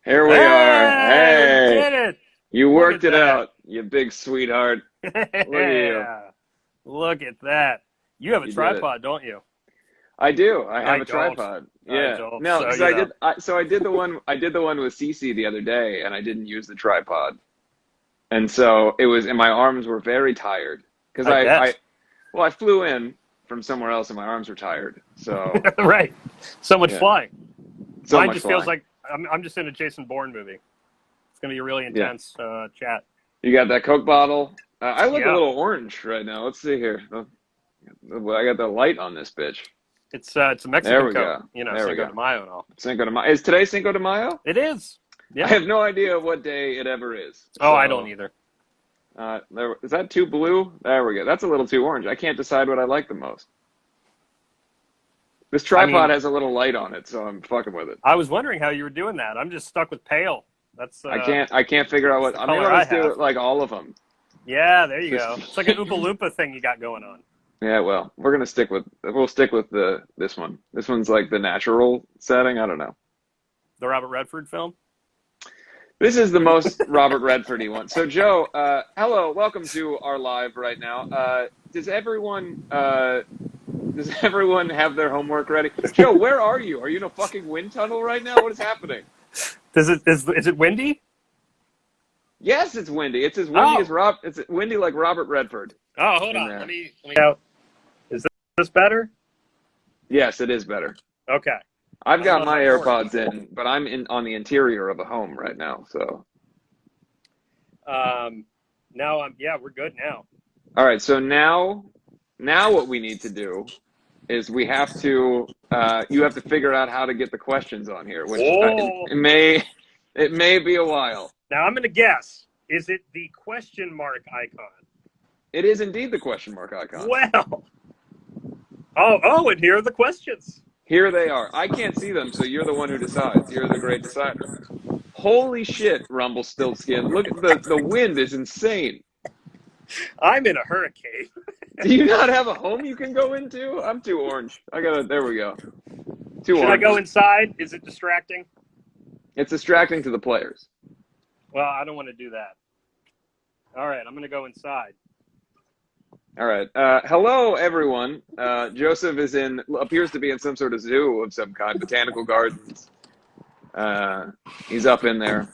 Here we are. Hey, we Hey, did it. you Look worked at it that. out, you big sweetheart. Look at you. Yeah. Look at that. You have a You did it. tripod, don't you? I do. I I have a don't. tripod. I Yeah. don't. No, So, because I did the one. I did the one with Cece the other day, and I didn't use the tripod, and so it was. And my arms were very tired because I bet. well, I flew in from somewhere else, and my arms were tired. So Right. So much yeah, flying. so Mine much just feels flying. like I'm just in a Jason Bourne movie. It's going to be a really Yeah. intense chat. You got that Coke bottle. I look a Yeah. little orange right now. Let's see here. I got the light on this bitch. It's a There Mexican we Coke, go. you know, There we Cinco go. de Mayo and all. Cinco de Mayo. Is today Cinco de Mayo? It is. I Yeah. have no idea what day it ever is. Oh, I don't So, either. is that too blue? There we go. That's a little too orange. I can't decide what I like the most. This I tripod mean, has a little light on it, so I'm fucking with it. I was wondering how you were doing that. I'm just stuck with pale. That's I can't figure out that's what. the Maybe color I'll I just do have. it like all of them. Yeah, there you Just go. It's like an Oompa Loompa thing you got going on. yeah. Well, we'll stick with this one. This one's like the natural setting. I don't know. The Robert Redford film. This is the most Robert Redford-y one. So, Joe, hello, welcome to our live right now. Does everyone have their homework ready? Joe, where are you? Are you in a fucking wind tunnel right now? What is happening? Is it windy? Yes, it's windy. It's as windy as Oh, Rob. It's windy like Robert Redford hold in on. Let there. me out. Is this better? Yes, it is better. Okay. I've I don't got know my how it works. AirPods in, but I'm in on the interior of a home right now. So, Now we're good now. all right. So now what we need to do is we have to you have to figure out how to get the questions on here, which Oh, it may be a while. now I'm gonna guess. Is it the question mark icon? It is indeed the question mark icon. Well, and here are the questions. Here they are. I can't see them, so you're the one who decides. You're the great decider. Holy shit, Rumpelstiltskin. Look at the wind is insane. I'm in a hurricane. Do you not have a home you can go into? I'm too orange. There we go. Too Should I orange. go inside? Is it distracting? It's distracting to the players. Well, I don't want to do that. All right, I'm gonna go inside. All right. Hello, everyone. Joseph appears to be in some sort of zoo of some kind, botanical gardens. He's up in there.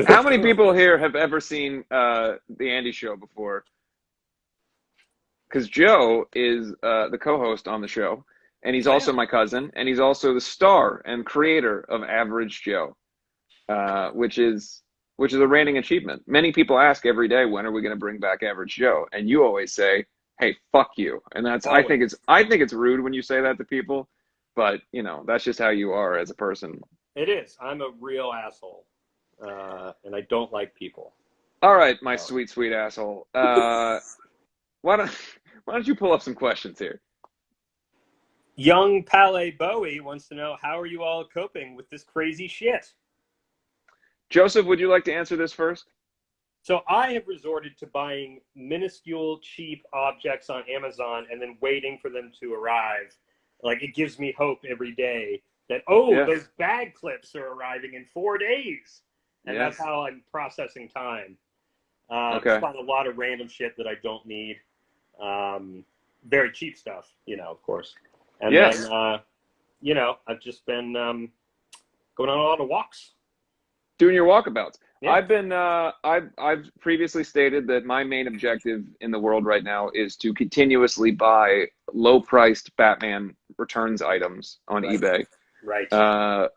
How many people here have ever seen the Andy Show before? Because Joe is the co-host on the show, and he's Oh, also yeah. my cousin, and he's also the star and creator of Average Joe, which is a reigning achievement. Many people ask every day, when are we going to bring back Average Joe? And you always say, "Hey, fuck you." And Always. I think it's rude when you say that to people, but that's just how you are as a person. It is. I'm a real asshole, and I don't like people. All right, my So. sweet, sweet asshole. Why don't why don't you pull up some questions here? Young Palais Bowie wants to know, how are you all coping with this crazy shit? Joseph, would you like to answer this first? So I have resorted to buying minuscule, cheap objects on Amazon and then waiting for them to arrive. Like, it gives me hope every day that, Yeah. those bag clips are arriving in 4 days. And that's Yes. how I'm processing time. Okay. Just buying a lot of random shit that I don't need. Very cheap stuff, of course. And Yes. then, I've just been going on a lot of walks. Doing your walkabouts. Yeah. I've previously stated that my main objective in the world right now is to continuously buy low-priced Batman Returns items on Right. eBay. Right.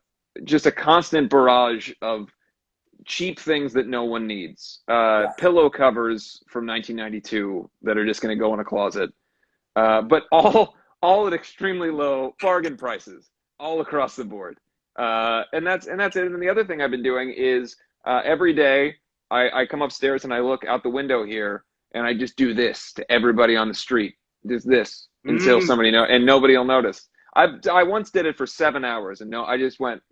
Just a constant barrage of cheap things that no one needs. Yeah. Pillow covers from 1992 that are just going to go in a closet. But all at extremely low bargain prices all across the board. And that's it. And the other thing I've been doing is every day I come upstairs and I look out the window here and I just do this to everybody on the street. Just this until somebody and nobody will notice. I once did it for 7 hours and I just went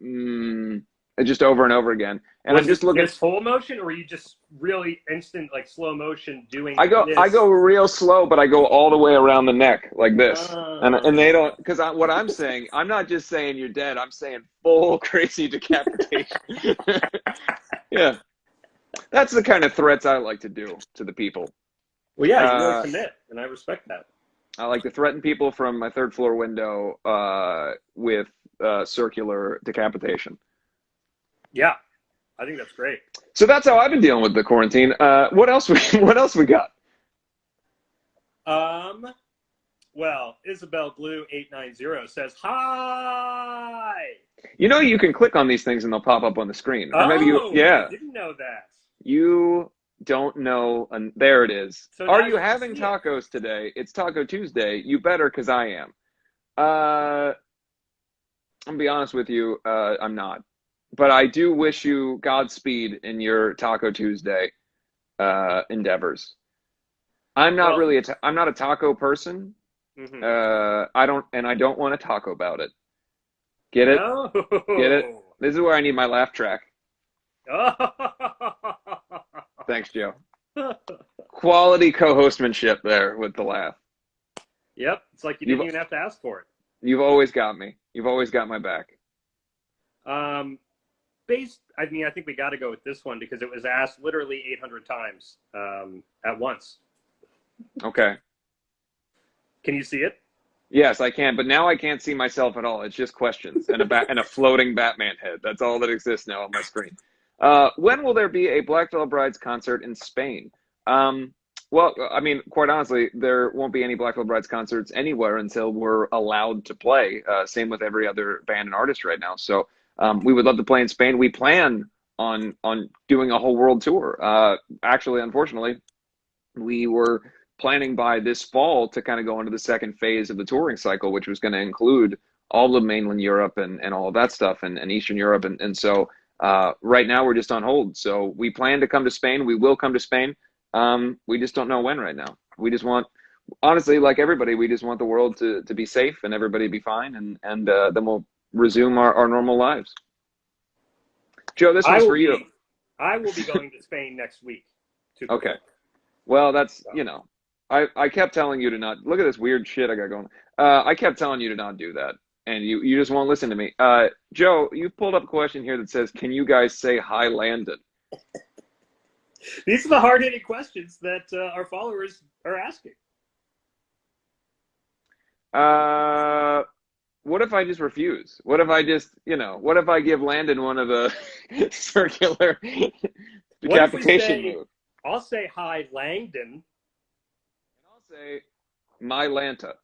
just over and over again. And Was I'm it just looking. just full motion, or were you just really instant, like slow motion doing I this? go real slow, but I go all the way around the neck like this. And they Oh. don't, because what I'm saying, I'm not just saying you're dead. I'm saying full crazy decapitation. Yeah, that's the kind of threats I like to do to the people. Well, yeah, you really Uh, commit, and I respect that. I like to threaten people from my third floor window with circular decapitation. Yeah, I think that's great. So that's how I've been dealing with the quarantine. What else? What else we got? Um, well, Isabel Blue 890 says hi. You know, you can click on these things and they'll pop up on the screen. Or maybe you, Oh, I yeah, didn't know that. you don't know. And there it is. So Are now you you can having see it. tacos today? It's Taco Tuesday. You better, because I am. I'm gonna be honest with you. I'm not. But I do wish you Godspeed in your Taco Tuesday endeavors. I'm not Well, really I'm not a taco person. mhm. I don't want to talk about it. Get it? Get it? Oh. This is where I need my laugh track. Oh. Thanks, Joe. Quality co-hostmanship there with the laugh. Yep, it's like you didn't even have to ask for it. You've always got me. You've always got my back. I mean, I think we got to go with this one because it was asked literally 800 times at once. Okay. Can you see it? Yes, I can, but now I can't see myself at all. It's just questions and a floating Batman head. That's all that exists now on my screen. When will there be a Black Veil Brides concert in Spain? Well, I mean, quite honestly, there won't be any Black Veil Brides concerts anywhere until we're allowed to play. Same with every other band and artist right now. So we would love to play in Spain. We plan on doing a whole world tour. Actually, unfortunately, we were planning by this fall to kind of go into the second phase of the touring cycle, which was going to include all of mainland Europe and all of that stuff and Eastern Europe. And so right now we're just on hold. So we plan to come to Spain. We will come to Spain. We just don't know when right now. We just want, honestly, like everybody, we just want the world to be safe and everybody be fine. And then we'll resume our normal lives. Joe, this one's for you. I will be going to Spain next week. Okay. Well, that's, I kept telling you to not, look at this weird shit I got going. I kept telling you to not do that. And you just won't listen to me. Joe, you've pulled up a question here that says, can you guys say hi, Landon? These are the hard-hitting questions that our followers are asking. What if I just refuse? What if I just, what if I give Landon one of the circular decapitation moves? I'll say hi, Langdon. And I'll say, my Lanta.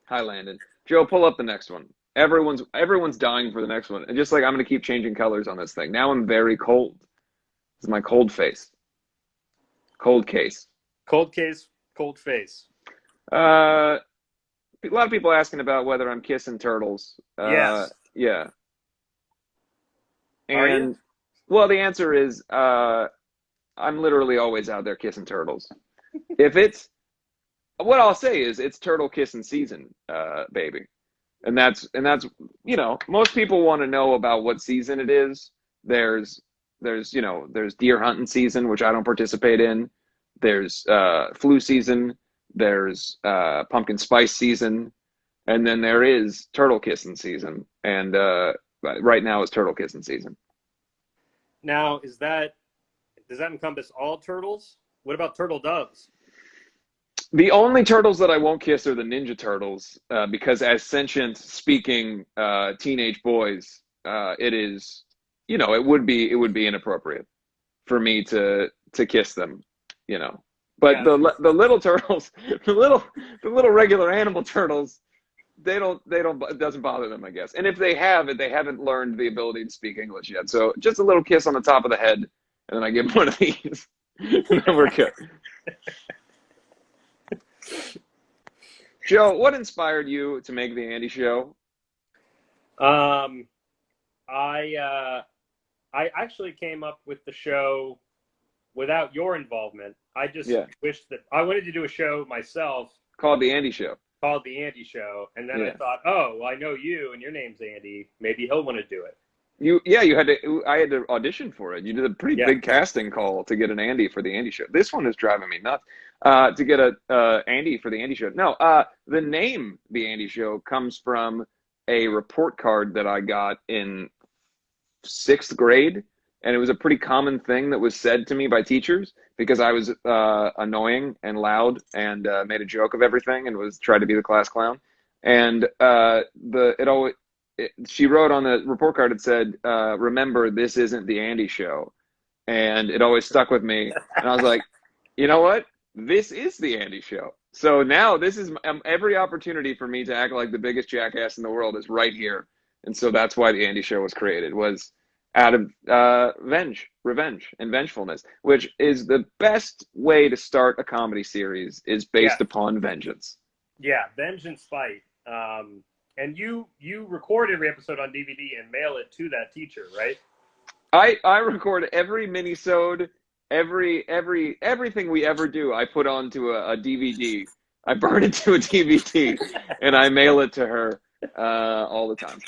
Hi, Landon. Joe, pull up the next one. Everyone's dying for the next one. And just like I'm going to keep changing colors on this thing. Now I'm very cold. This is my cold face. Cold case. Cold case, cold face. A lot of people asking about whether I'm kissing turtles. Yes. Yeah. Are you? Well, the answer is I'm literally always out there kissing turtles. What I'll say is it's turtle kissing season, baby. And that's most people want to know about what season it is. There's deer hunting season, which I don't participate in. There's flu season. There's pumpkin spice season, and then there is turtle kissing season. And right now is turtle kissing season. Now, does that encompass all turtles? What about turtle doves? The only turtles that I won't kiss are the Ninja Turtles, because as sentient speaking teenage boys, it is, it would be inappropriate for me to kiss them, But Yeah, the little turtles, the little regular animal turtles, it doesn't bother them, I guess. And if they haven't learned the ability to speak English yet. So just a little kiss on the top of the head, and then I give them one of these, and then we're good. Joe, what inspired you to make the Andy Show? I actually came up with the show without your involvement. I just wished that I wanted to do a show myself Called the Andy Show. called The Andy Show. And then I Yeah. thought, oh, well, I know you and your name's Andy. Maybe he'll want to do it. I had to audition for it. You did a pretty Yeah. big casting call to get an Andy for the Andy Show. This one is driving me nuts. To get a Andy for the Andy Show. No, the name The Andy Show comes from a report card that I got in 6th grade, and it was a pretty common thing that was said to me by teachers because I was annoying and loud and made a joke of everything and was tried to be the class clown. And she wrote on the report card, it said, remember, this isn't the Andy Show. And it always stuck with me. And I was like, you know what? This is the Andy Show. So now this is every opportunity for me to act like the biggest jackass in the world is right here. And so that's why the Andy Show was created, was out of revenge, and vengefulness, which is the best way to start a comedy series, is based upon vengeance. Yeah, vengeance fight. And you record every episode on DVD and mail it to that teacher, right? I record every mini-sode, everything we ever do. I put onto a DVD. I burn it to a DVD, and I mail it to her all the time.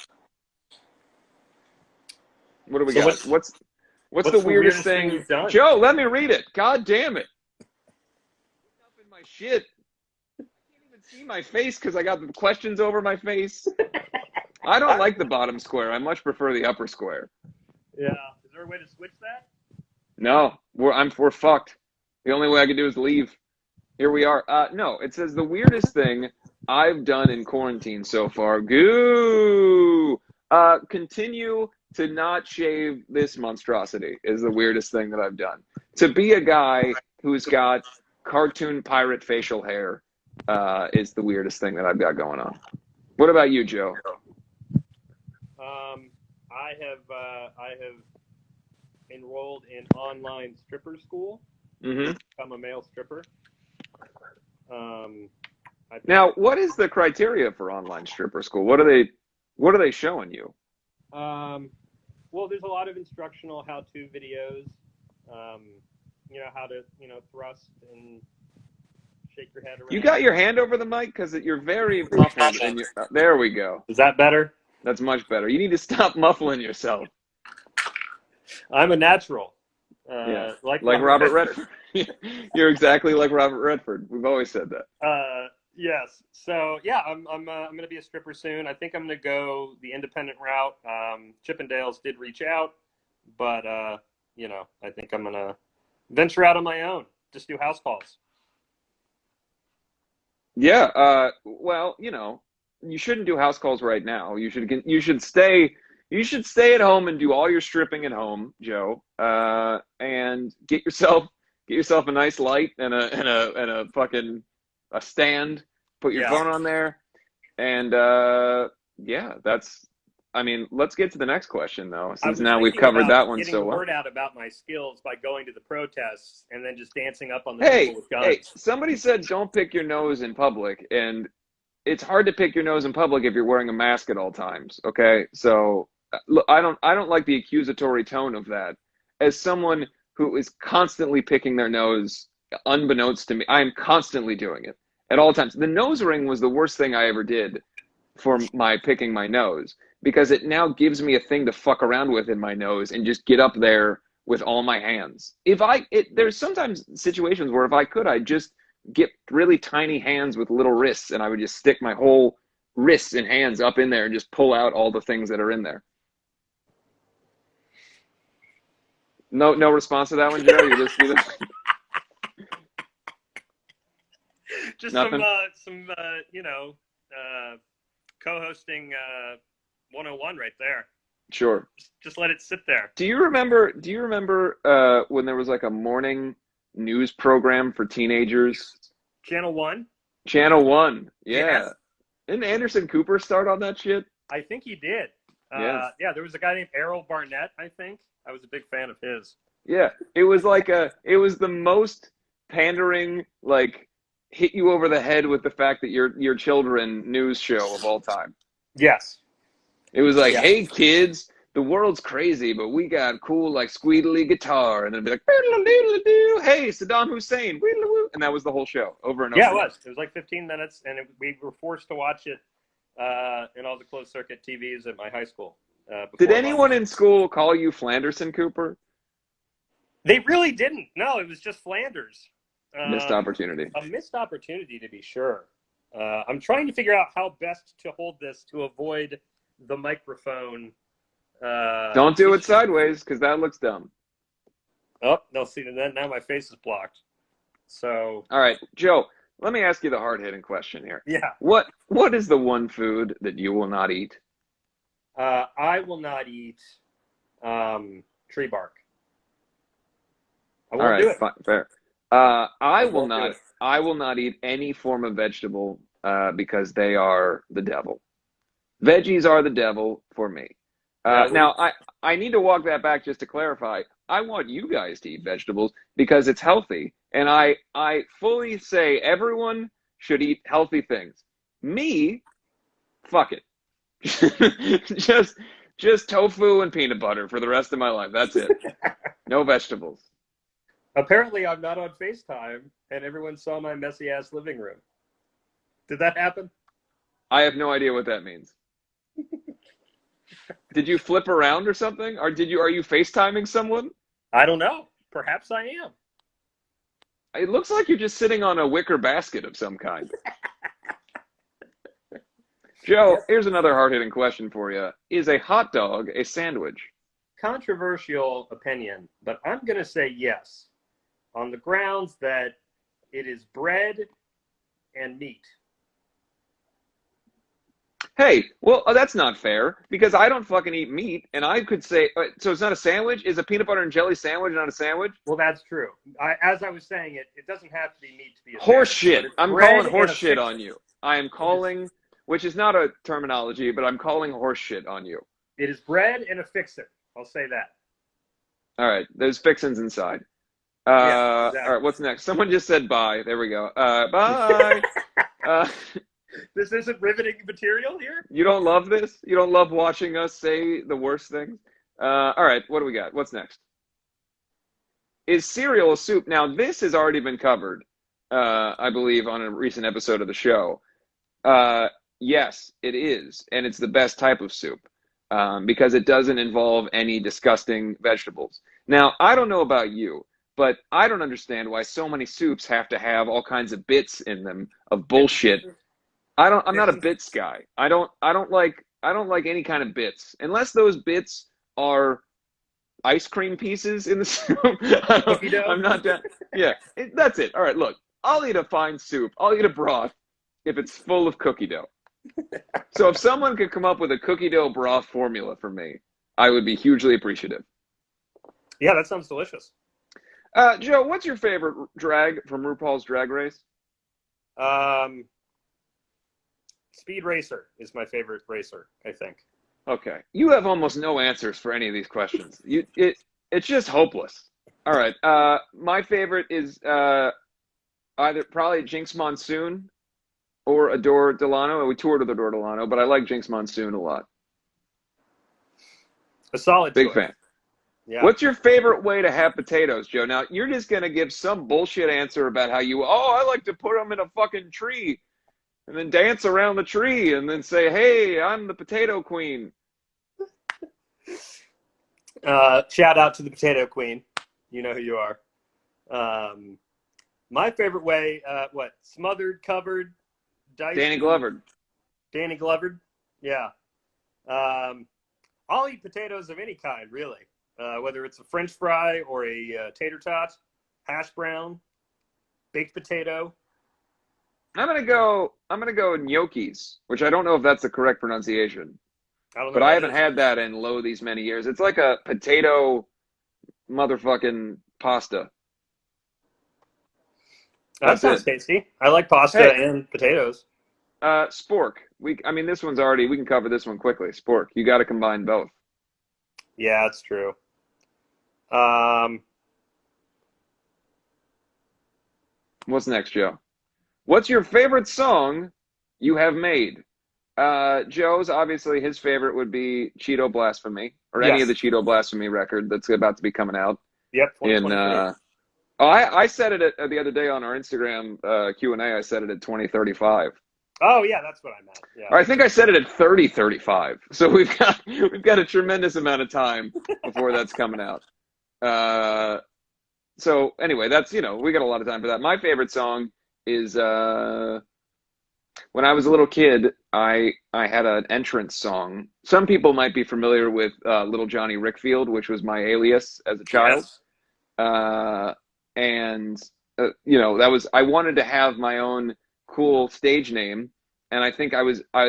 What do we got? What's the weirdest thing you've done? Joe, let me read it. God damn it! Up in my shit. I can't even see my face because I got the questions over my face. I don't like the bottom square. I much prefer the upper square. Yeah. Is there a way to switch that? No, we're fucked. The only way I can do is leave. Here we are. No, it says the weirdest thing I've done in quarantine so far. Goo. Continue to not shave this monstrosity is the weirdest thing that I've done. To be a guy who's got cartoon pirate facial hair is the weirdest thing that I've got going on. What about you, Joe? I have enrolled in online stripper school. Mm-hmm. I'm a male stripper. Now, what is the criteria for online stripper school? What are they showing you? Well, there's a lot of instructional how-to videos. How to, thrust and shake your head around. You got your hand over the mic because you're very muffled. And there we go. Is that better? That's much better. You need to stop muffling yourself. I'm a natural. Yeah. Like Robert Redford. You're exactly like Robert Redford. We've always said that. Yes. So yeah, I'm going to be a stripper soon. I think I'm going to go the independent route. Chippendales did reach out, but I think I'm going to venture out on my own. Just do house calls. Yeah. Well, you shouldn't do house calls right now. You should stay at home and do all your stripping at home, Joe. And get yourself a nice light and a fucking a stand. Put your phone on there, and let's get to the next question though, since now we've covered that one so well. Getting the word out about my skills by going to the protests and then just dancing up on the people with guns. Hey, somebody said don't pick your nose in public, and it's hard to pick your nose in public if you're wearing a mask at all times. Okay, so look, I don't like the accusatory tone of that. As someone who is constantly picking their nose, unbeknownst to me, I am constantly doing it at all times. The nose ring was the worst thing I ever did for my picking my nose, because it now gives me a thing to fuck around with in my nose and just get up there with all my hands. There's sometimes situations where if I could, I'd just get really tiny hands with little wrists, and I would just stick my whole wrists and hands up in there and just pull out all the things that are in there. No response to that one, Joe? You just just nothing? some co-hosting 101 right there. Sure. Just let it sit there. Do you remember when there was like a morning news program for teenagers? Channel 1? Channel 1. Yeah. Yes. Didn't Anderson Cooper start on that shit? I think he did. Yes. Yeah, there was a guy named Errol Barnett, I think. I was a big fan of his. Yeah. It was the most pandering, like, hit you over the head with the fact that your children news show of all time. Yes. It was like, hey kids, the world's crazy, but we got cool like squeedly guitar, and then be like, hey, Saddam Hussein, and that was the whole show over and over Yeah, it again. was. It was like 15 minutes, and we were forced to watch it in all the closed circuit TVs at my high school. Did Before anyone lunch. in school call you Flanderson Cooper? They really didn't. No, it was just Flanders. Missed opportunity. A missed opportunity, to be sure. I'm trying to figure out how best to hold this to avoid the microphone. Don't do it sideways, because that looks dumb. Oh, no, see, now my face is blocked. So. All right, Joe, let me ask you the hard-hitting question here. Yeah. What is the one food that you will not eat? I will not eat tree bark. I won't All right, do it. fine, fair. I will won't do not. it. I will not eat any form of vegetable because they are the devil. Veggies are the devil for me. Now, I need to walk that back just to clarify. I want you guys to eat vegetables because it's healthy, and I fully say everyone should eat healthy things. Me, fuck it. just tofu and peanut butter for the rest of my life. That's it. No vegetables. Apparently, I'm not on FaceTime, and everyone saw my messy ass living room. Did that happen? I have no idea what that means. Did you flip around or something? Or are you FaceTiming someone? I don't know. Perhaps I am. It looks like you're just sitting on a wicker basket of some kind. Joe, Yes. here's another hard-hitting question for you. Is a hot dog a sandwich? Controversial opinion, but I'm going to say yes, on the grounds that it is bread and meat. Hey, well, that's not fair because I don't fucking eat meat, and I could say, so it's not a sandwich? Is a peanut butter and jelly sandwich not a sandwich? Well, that's true. As I was saying, it doesn't have to be meat to be a Horse sandwich, shit. but it's I'm bread calling and horse a shit fixin'. on you. I am calling, which is not a terminology, but I'm calling horse shit on you. It is bread and a fixin'. I'll say that. All right, there's fixins inside. Yeah, exactly. All right, what's next? Someone just said bye. There we go. Bye. This isn't riveting material here? You don't love this? You don't love watching us say the worst things? All right, what do we got? What's next? Is cereal a soup? Now, this has already been covered, I believe, on a recent episode of the show. Yes, it is, and it's the best type of soup because it doesn't involve any disgusting vegetables. Now, I don't know about you, but I don't understand why so many soups have to have all kinds of bits in them of bullshit. I'm not a bits guy. I don't like any kind of bits unless those bits are ice cream pieces in the soup. Cookie dough? I'm not that. Yeah, that's it. All right, look, I'll eat a fine soup. I'll eat a broth if it's full of cookie dough. So if someone could come up with a cookie dough broth formula for me, I would be hugely appreciative. Yeah, that sounds delicious. Joe, what's your favorite drag from RuPaul's Drag Race? Speed Racer is my favorite racer, I think. Okay, you have almost no answers for any of these questions. It's just hopeless. All right, my favorite is either probably Jinx Monsoon or Adore Delano. We toured with Adore Delano, but I like Jinx Monsoon a lot. A solid Big choice. fan. Yeah. What's your favorite way to have potatoes, Joe? Now, you're just going to give some bullshit answer about how I like to put them in a fucking tree and then dance around the tree and then say, hey, I'm the potato queen. Shout out to the Potato Queen. You know who you are. My favorite way, smothered, covered, diced. Danny Glover. Danny Glover? Yeah. I'll eat potatoes of any kind, really. Whether it's a French fry or a tater tot, hash brown, baked potato. I'm gonna go gnocchis, which I don't know if that's the correct pronunciation, I don't know but what I that haven't is. had that in these many years. It's like a potato motherfucking pasta. That sounds tasty. I like pasta Hey. and potatoes. Spork. This one's already. We can cover this one quickly. Spork. You got to combine both. Yeah, that's true. What's next, Joe? What's your favorite song you have made? Joe's obviously his favorite would be Cheeto Blasphemy, or any of Yes. the Cheeto Blasphemy record that's about to be coming out Yep. in 2023. I said it the other day on our Instagram Q&A. I said it at 2035. Oh yeah, that's what I meant. Yeah. Or I think I said it at 3035. So we've got a tremendous amount of time before that's coming out. So anyway, that's we got a lot of time for that. My favorite song is when I was a little kid, I had an entrance song. Some people might be familiar with Little Johnny Rickfield, which was my alias as a child. Yes. Uh, and that was I wanted to have my own cool stage name, and I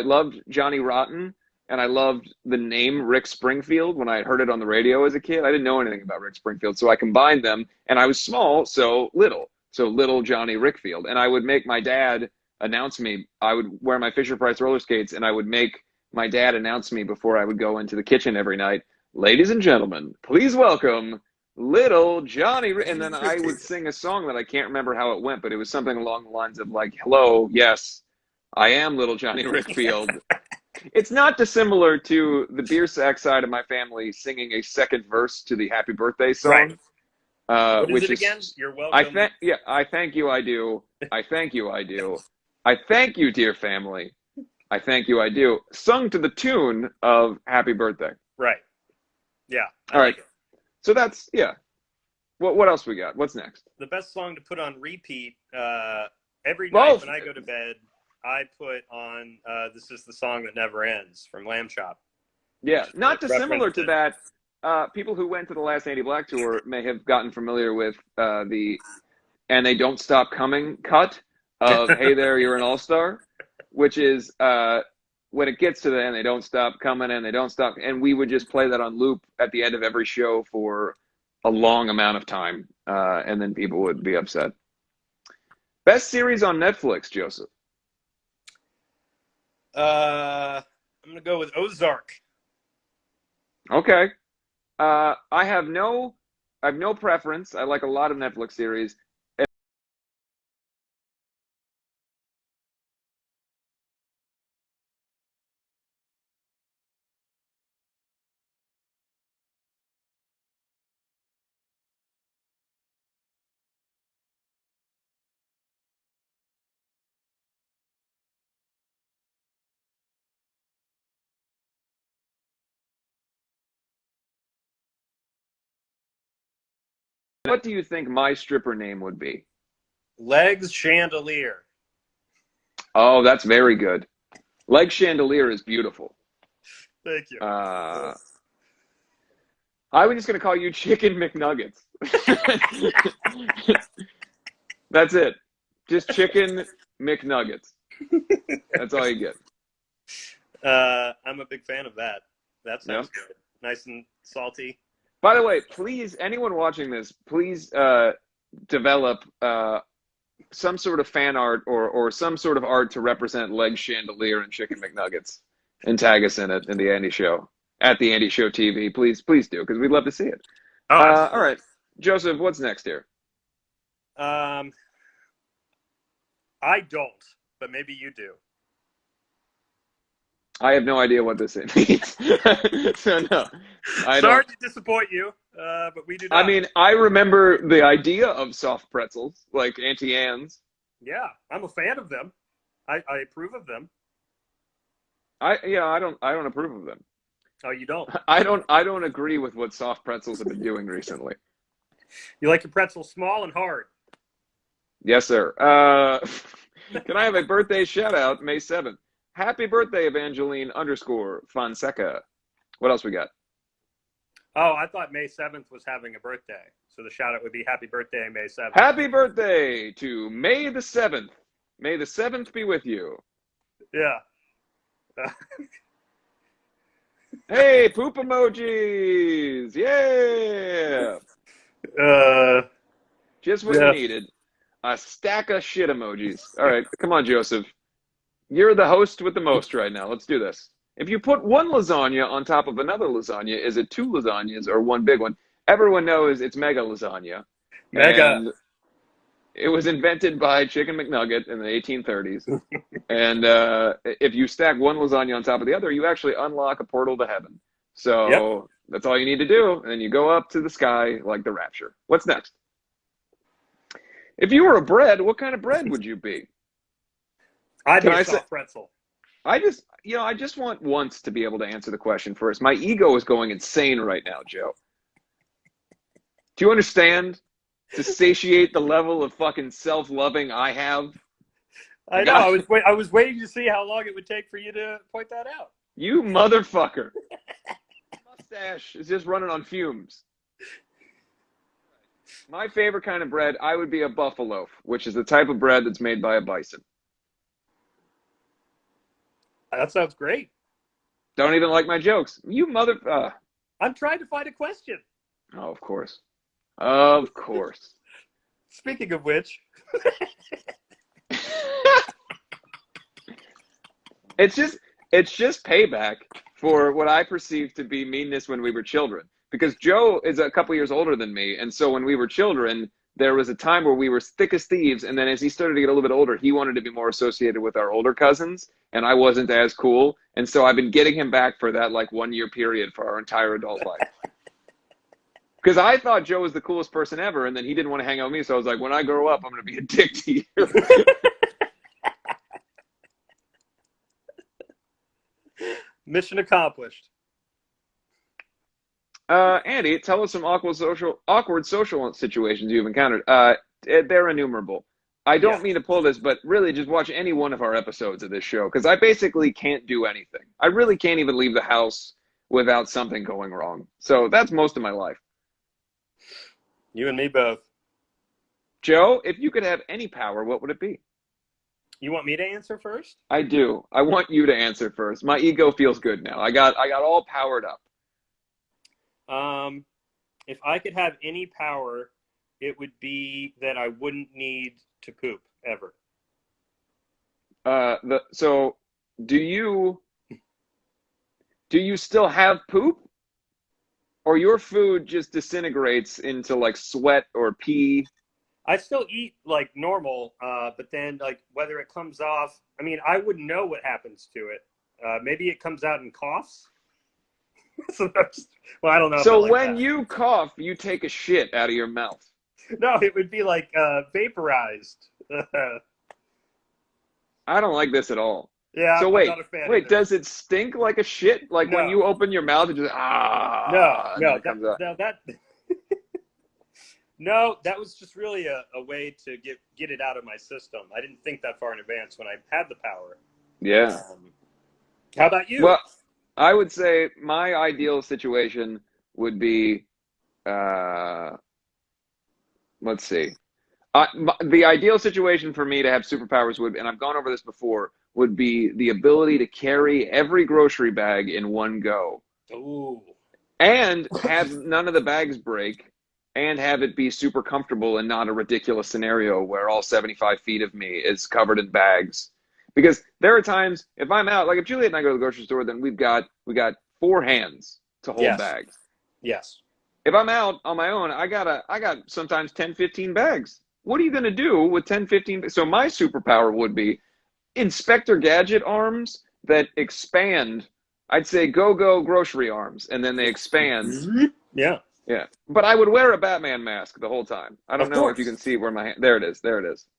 loved Johnny Rotten, and I loved the name Rick Springfield when I heard it on the radio as a kid. I didn't know anything about Rick Springfield, so I combined them, and I was small, so little Johnny Rickfield, and I would make my dad announce me. I would wear my Fisher Price roller skates, and I would make my dad announce me before I would go into the kitchen every night. Ladies and gentlemen, please welcome Little Johnny. And then I would sing a song that I can't remember how it went, but it was something along the lines of like, hello, yes, I am Little Johnny Rickfield. It's not dissimilar to the beer sack side of my family singing a second verse to the Happy Birthday song. Right. What is Which it is again? You're welcome. I thank you, I do. I thank you, I do. I thank you, dear family. I thank you, I do. Sung to the tune of Happy Birthday. Right. Yeah. All right. Like it. So that's, yeah. What else we got? What's next? The best song to put on repeat every night when I go to bed, I put on This Is the Song That Never Ends from Lamb Chop. Yeah. Not dissimilar to that. People who went to the last Andy Black tour may have gotten familiar with the And They Don't Stop Coming cut of Hey There, You're an All-Star, which is when it gets to the And They Don't Stop Coming and They Don't Stop, and we would just play that on loop at the end of every show for a long amount of time, and then people would be upset. Best series on Netflix, Joseph? I'm going to go with Ozark. Okay. I have no preference. I like a lot of Netflix series. What do you think my stripper name would be? Legs Chandelier. Oh, that's very good. Leg Chandelier is beautiful. Thank you. I was just going to call you Chicken McNuggets. That's it. Just Chicken McNuggets. That's all you get. I'm a big fan of that. That sounds good. Nice and salty. By the way, please, anyone watching this, please develop some sort of fan art or some sort of art to represent Leg Chandelier and Chicken McNuggets and tag us in it in the Andy Show, at the Andy Show TV. Please do, because we'd love to see it. Oh, all right. Joseph, what's next here? I don't, but maybe you do. I have no idea what this means. So no, I Sorry don't. to disappoint you, but we do not. I mean, I remember the idea of soft pretzels, like Auntie Anne's. Yeah, I'm a fan of them. I approve of them. I don't approve of them. Oh, you don't? I don't agree with what soft pretzels have been doing recently. You like your pretzels small and hard? Yes, sir. Can I have a birthday shout out? May 7th. Happy birthday, Evangeline _Fonseca. What else we got? Oh, I thought May 7th was having a birthday. So the shout out would be happy birthday, May 7th. Happy birthday to May the 7th. May the 7th be with you. Yeah. Hey, poop emojis. Yeah. Just what you needed. A stack of shit emojis. All right, come on, Joseph. You're the host with the most right now. Let's do this. If you put one lasagna on top of another lasagna, is it two lasagnas or one big one? Everyone knows it's mega lasagna. Mega. And It was invented by Chicken McNugget in the 1830s. And if you stack one lasagna on top of the other, you actually unlock a portal to heaven. Yep. So that's all you need to do. And then you go up to the sky like the rapture. What's next? If you were a bread, what kind of bread would you be? I'd Can be a I say, soft pretzel. I just want once to be able to answer the question first. My ego is going insane right now, Joe. Do you understand? To satiate the level of fucking self-loving I have. I know. I was waiting to see how long it would take for you to point that out. You motherfucker. Mustache is just running on fumes. My favorite kind of bread, I would be a buffalo, which is the type of bread that's made by a bison. That sounds great. Don't even like my jokes. You mother... I'm trying to find a question. Oh, of course. Of course. Speaking of which... It's just payback for what I perceived to be meanness when we were children. Because Joe is a couple years older than me, and so when we were children, there was a time where we were thick as thieves, and then as he started to get a little bit older, he wanted to be more associated with our older cousins, and I wasn't as cool. And so I've been getting him back for that like 1 year period for our entire adult life. Because I thought Joe was the coolest person ever, and then he didn't want to hang out with me, so I was like, when I grow up, I'm going to be a dick to you. Mission accomplished. Andy, tell us some awkward social situations you've encountered. They're innumerable. I don't mean to pull this, but really just watch any one of our episodes of this show, because I basically can't do anything. I really can't even leave the house without something going wrong. So that's most of my life. You and me both. Joe, if you could have any power, what would it be? You want me to answer first? I do. I want you to answer first. My ego feels good now. I got all powered up. If I could have any power, it would be that I wouldn't need to poop ever. So do you still have poop? Or your food just disintegrates into like sweat or pee? I still eat like normal, but then like whether it comes off, I mean, I wouldn't know what happens to it. Maybe it comes out in coughs. Well, I don't know. So when you cough, you take a shit out of your mouth. No, it would be like vaporized. I don't like this at all. Yeah. So I'm not a fan wait, of does it stink like a shit? Like when you open your mouth, it just No, that was just really a way to get it out of my system. I didn't think that far in advance when I had the power. Yeah. How about you? Well, I would say my ideal situation would be, let's see. The ideal situation for me to have superpowers would, and I've gone over this before, would be the ability to carry every grocery bag in one go. Ooh. And have none of the bags break, and have it be super comfortable and not a ridiculous scenario where all 75 feet of me is covered in bags. Because there are times, if I'm out, like if Juliet and I go to the grocery store, then we got 4 hands to hold bags. Yes. If I'm out on my own, I got sometimes 10, 15 bags. What are you going to do with 10, 15? So my superpower would be Inspector Gadget arms that expand. I'd say go grocery arms, and then they expand. Yeah. Yeah. But I would wear a Batman mask the whole time. I don't know if you can see where my hand, there it is.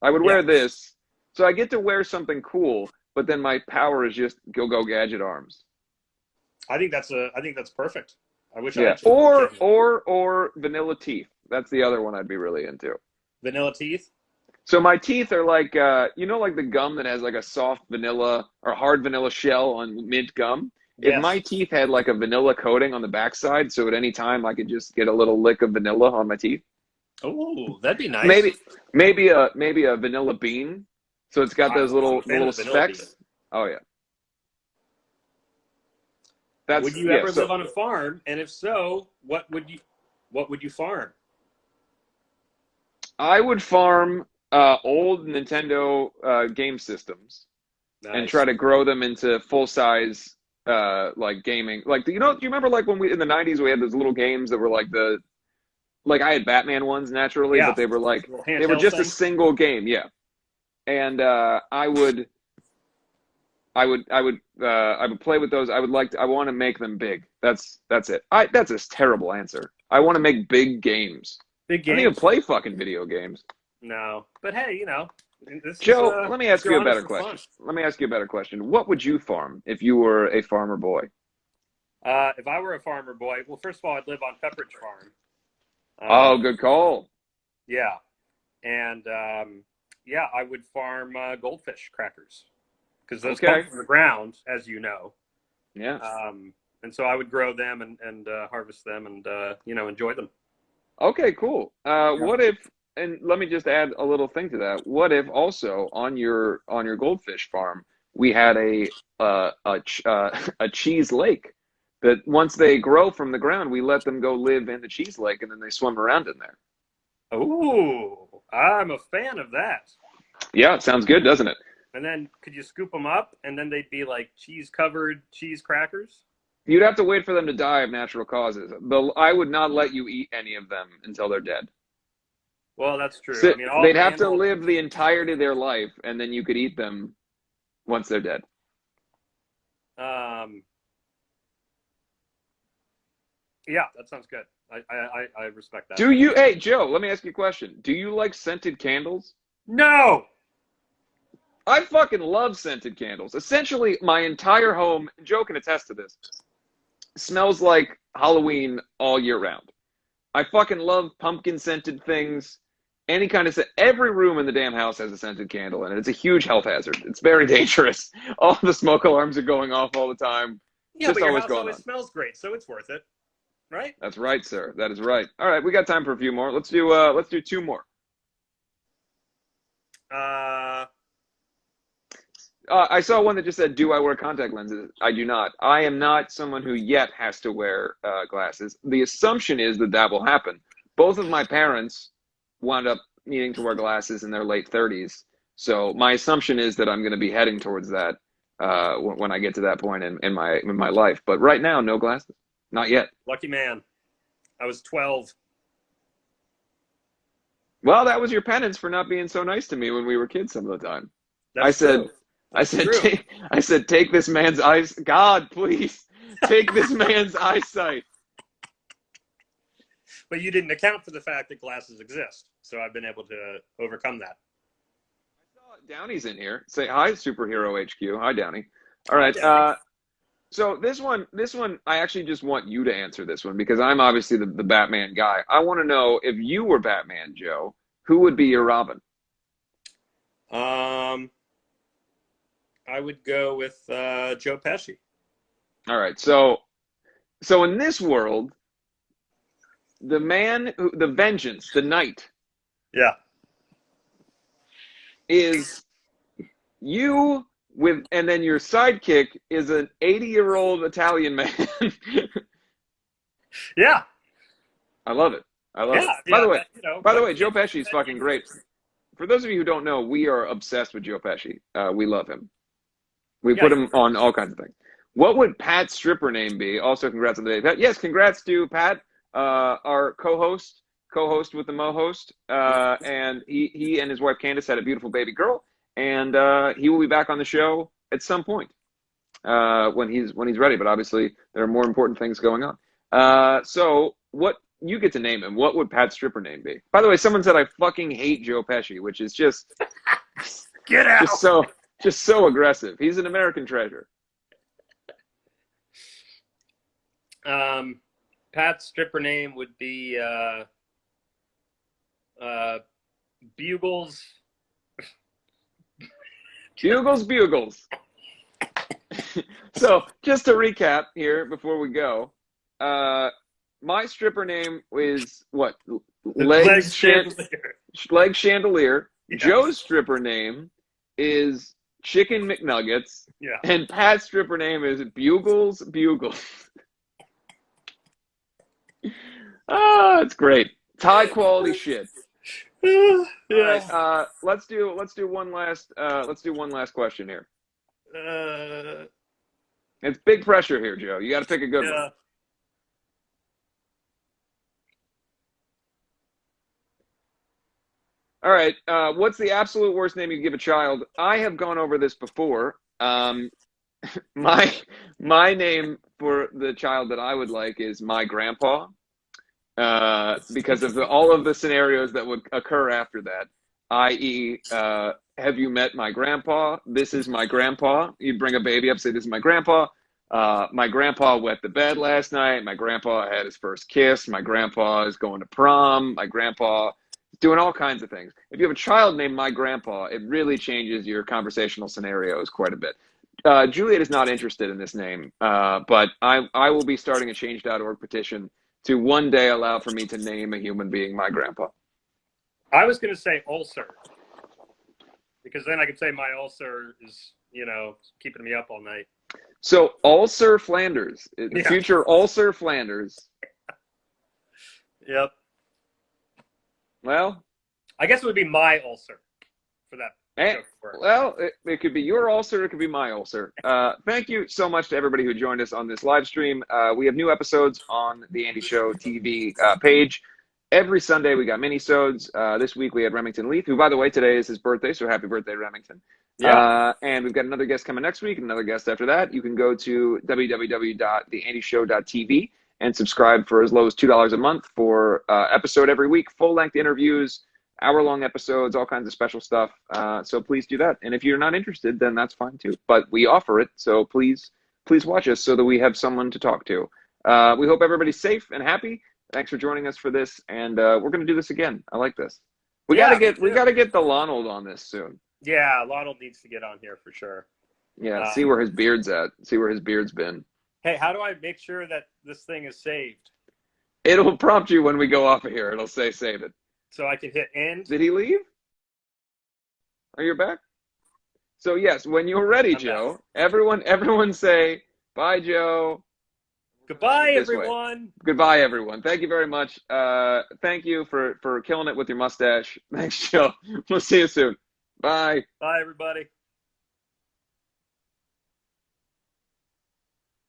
I would wear this. So I get to wear something cool, but then my power is just go gadget arms. I think that's perfect. I wish I Yeah. had Or vanilla teeth. That's the other one I'd be really into. vanilla teeth. So my teeth are like like the gum that has like a soft vanilla or hard vanilla shell on mint gum. Yes. If my teeth had like a vanilla coating on the backside, so at any time I could just get a little lick of vanilla on my teeth. Oh, that'd be nice. Maybe a vanilla bean. So it's got those little specks. Bean. Oh yeah. Would you ever live on a farm? And if so, what would you farm? I would farm old Nintendo game systems and try to grow them into full size like gaming. Like do you remember like when we in the 90s we had those little games that were like like I had Batman ones naturally, Yeah, but they were like little they were handheld just a thing. single game, yeah. And I would play with those. I want to make them big. That's it. That's a terrible answer. I want to make big games. Big I don't even games? play fucking video games. No, but hey, this is Joe, let me let's ask go you a on it better for fun. question. Let me ask you a better question. What would you farm if you were a farmer boy? If I were a farmer boy, well, first of all, I'd live on Pepperidge Farm. Oh, Um, good call. yeah, and yeah, I would farm goldfish crackers because those come Okay. from the ground, as you know. Yeah. And so I would grow them and harvest them and enjoy them. Okay, cool. Yeah. What if, and let me just add a little thing to that. What if also on your goldfish farm we had a cheese lake that once they grow from the ground, we let them go live in the cheese lake and then they swim around in there. Ooh, I'm a fan of that. Yeah, it sounds good, doesn't it? And then could you scoop them up and then they'd be like cheese covered cheese crackers? You'd have to wait for them to die of natural causes. I would not let you eat any of them until they're dead. Well, that's true. So I mean, all they'd have to animals. live the entirety of their life, and then you could eat them once they're dead. Um, yeah, that sounds good. I respect that. Hey, Joe, let me ask you a question. Do you like scented candles? No. I fucking love scented candles. Essentially, my entire home, Joe can attest to this, smells like Halloween all year round. I fucking love pumpkin scented things. Any kind of scent. Every room in the damn house has a scented candle in it. It's a huge health hazard. It's very dangerous. All the smoke alarms are going off all the time. Yeah, Just but your always house going always on. smells great, so it's worth it, right? That's right, sir. That is right. All right, we got time for a few more. Let's do two more. Uh, I saw one that just said, "Do I wear contact lenses?" I do not. I am not someone who yet has to wear glasses. The assumption is that that will happen. Both of my parents wound up needing to wear glasses in their late 30s, so my assumption is that I'm going to be heading towards that when I get to that point in my life. But right now, no glasses, not yet. lucky man. I was 12. Well, that was your penance for not being so nice to me when we were kids some of the time. I That's said, true. I That's said, true. take this man's eyes. God, please, take this man's eyesight. But you didn't account for the fact that glasses exist, so I've been able to overcome that. I saw Downey's in here. Say hi, Superhero HQ. Hi, Downey. All Hi, right. Downey. So this one, I actually just want you to answer this one because I'm obviously the Batman guy. I want to know if you were Batman, Joe, who would be your Robin? Um, I would go with Joe Pesci. All right. So in this world, the vengeance, the knight, Yeah. is you with, and then your sidekick is an 80-year-old Italian man. Yeah. I love it. I love Yeah. it. Yeah. By the But way, Joe Pesci's fucking great. For those of you who don't know, we are obsessed with Joe Pesci. We love him. We yeah. put him on all kinds of things. What would Pat's stripper name be? Also, congrats on the day, Pat. Yes, congrats to Pat, our co-host with the Mo-host, and he and his wife Candace had a beautiful baby girl, and he will be back on the show at some point when he's ready. But obviously, there are more important things going on. So what you get to name him? What would Pat's stripper name be? By the way, someone said I fucking hate Joe Pesci, which is just Get out. just so aggressive. He's an American treasure. Pat's stripper name would be Bugles. Bugles. So just to recap here before we go, my stripper name is what? Leg Chandelier. Leg Chandelier. Yes. Joe's stripper name is Chicken McNuggets. Yeah. And Pat's stripper name is Bugles. Ah, it's great. It's high quality shit. Yeah. All right, let's do one last question here. It's big pressure here, Joe. You got to pick a good one. All right. What's the absolute worst name you could give a child? I have gone over this before. My my name for the child that I would like is my grandpa, because of all of the scenarios that would occur after that, i.e., have you met my grandpa? This is my grandpa. You bring a baby up, say, this is my grandpa. My grandpa wet the bed last night. My grandpa had his first kiss. My grandpa is going to prom. My grandpa is doing all kinds of things. If you have a child named my grandpa, it really changes your conversational scenarios quite a bit. Juliet is not interested in this name, but I will be starting a change.org petition to one day allow for me to name a human being my grandpa. I was going to say ulcer, because then I could say my ulcer is, keeping me up all night. So Ulcer Flanders, the Yeah. future Ulcer Flanders. Yep. Well, I guess it would be my ulcer for that. well, it could be your ulcer, it could be my ulcer. Thank you so much to everybody who joined us on this live stream. We have new episodes on the Andy Show TV page. Every Sunday we got mini-sodes. This week we had Remington Leith, who, by the way, today is his birthday, so happy birthday, Remington. Yeah. And we've got another guest coming next week, and another guest after that. You can go to www.theandyshow.tv and subscribe for as low as $2 a month for episode every week, full-length interviews, hour-long episodes, all kinds of special stuff. So please do that. And if you're not interested, then that's fine too. But we offer it, so please watch us so that we have someone to talk to. We hope everybody's safe and happy. Thanks for joining us for this, and we're going to do this again. I like this. We gotta get the Lonald on this soon. Yeah, Lonald needs to get on here for sure. Yeah, see where his beard's at. See where his beard's been. Hey, how do I make sure that this thing is saved? It'll prompt you when we go off of here. It'll say save it. So I can hit end. Did he leave? Are you back? So yes, when you're ready, Joe, everyone say bye, Joe. Goodbye, everyone. Goodbye, everyone. Thank you very much. Thank you for killing it with your mustache. Thanks, Joe. We'll see you soon. Bye. Bye, everybody.